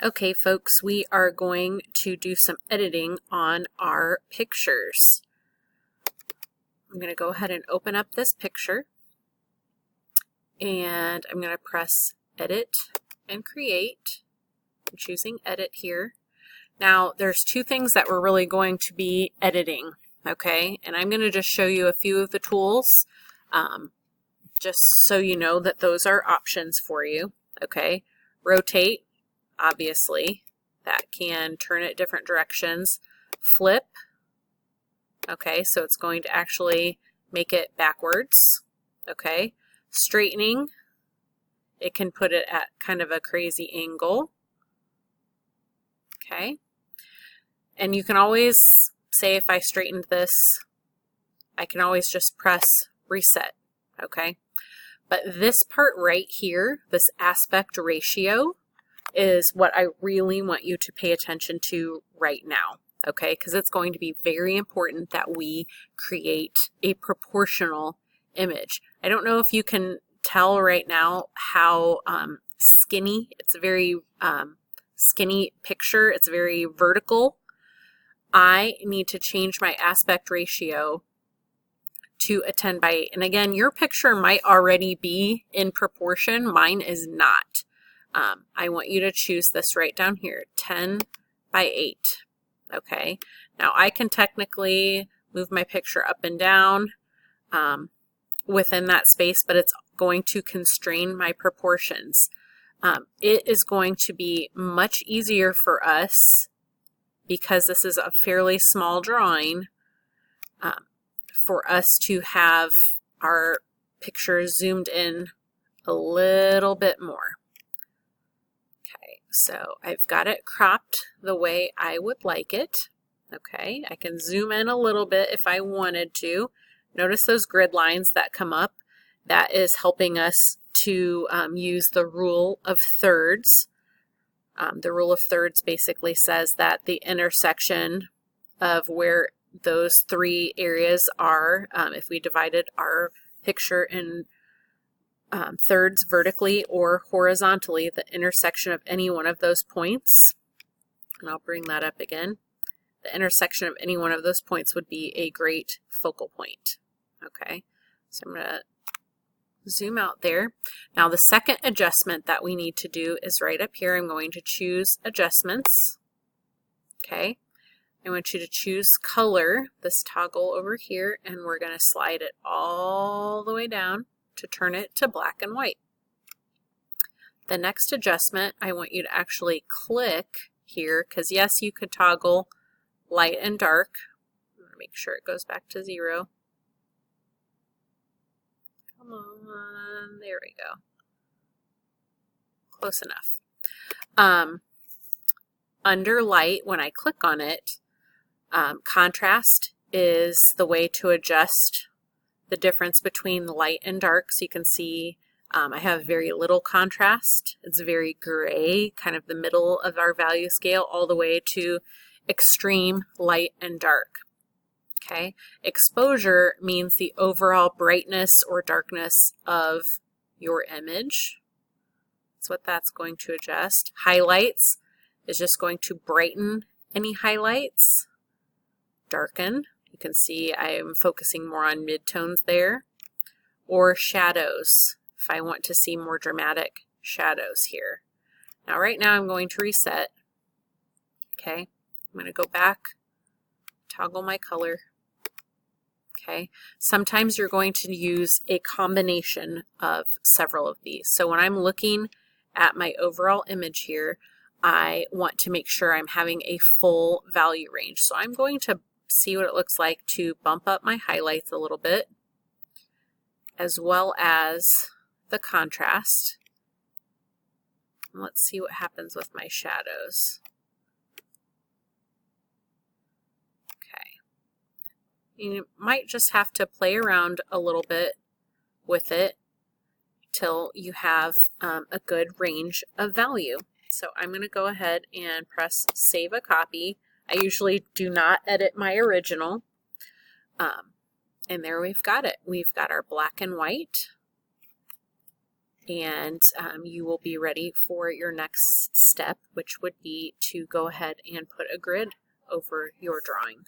Okay, folks, we are going to do some editing on our pictures. I'm going to go ahead and open up this picture, and I'm going to press Edit and Create. I'm choosing Edit here. Now, there's two things that we're really going to be editing, okay? And I'm going to just show you a few of the tools, just so you know that those are options for you, okay? Rotate, obviously. That can turn it different directions. Flip, okay, so it's going to actually make it backwards, okay. Straightening, it can put it at kind of a crazy angle, okay. And you can always say, if I straightened this, I can always just press reset, okay. But this part right here, this aspect ratio, is what I really want you to pay attention to right now, okay? Because it's going to be very important that we create a proportional image. I don't know if you can tell right now how skinny, it's a very skinny picture, it's very vertical. I need to change my aspect ratio to a 10:8. And again, your picture might already be in proportion, mine is not. I want you to choose this right down here, 10:8, okay? Now I can technically move my picture up and down within that space, but it's going to constrain my proportions. It is going to be much easier for us, because this is a fairly small drawing, for us to have our picture zoomed in a little bit more. So I've got it cropped the way I would like it. Okay, I can zoom in a little bit if I wanted to. Notice those grid lines that come up. That is helping us to use the rule of thirds. The rule of thirds basically says that the intersection of where those three areas are, if we divided our picture in thirds vertically or horizontally, the intersection of any one of those points, and I'll bring that up again, the intersection of any one of those points would be a great focal point. Okay, so I'm going to zoom out there. Now the second adjustment that we need to do is right up here. I'm going to choose Adjustments. Okay, I want you to choose Color, this toggle over here, and we're going to slide it all the way down to turn it to black and white. The next adjustment, I want you to actually click here, because yes, you could toggle light and dark. I'm going to make sure it goes back to 0. Come on, there we go. Close enough. Under light, when I click on it, contrast is the way to adjust the difference between the light and dark. So you can see I have very little contrast. It's very gray, kind of the middle of our value scale, all the way to extreme light and dark. Okay, exposure means the overall brightness or darkness of your image. That's what that's going to adjust. Highlights is just going to brighten any highlights. Darken, you can see I am focusing more on midtones there. Or shadows, if I want to see more dramatic shadows here. Now right now I'm going to reset. Okay, I'm going to go back, toggle my color. Okay, sometimes you're going to use a combination of several of these. So when I'm looking at my overall image here, I want to make sure I'm having a full value range. So I'm going to see what it looks like to bump up my highlights a little bit, as well as the contrast. Let's see what happens with my shadows. Okay, you might just have to play around a little bit with it till you have a good range of value. So I'm going to go ahead and press Save a Copy. I usually do not edit my original. And there we've got it. We've got our black and white. and you will be ready for your next step, which would be to go ahead and put a grid over your drawing.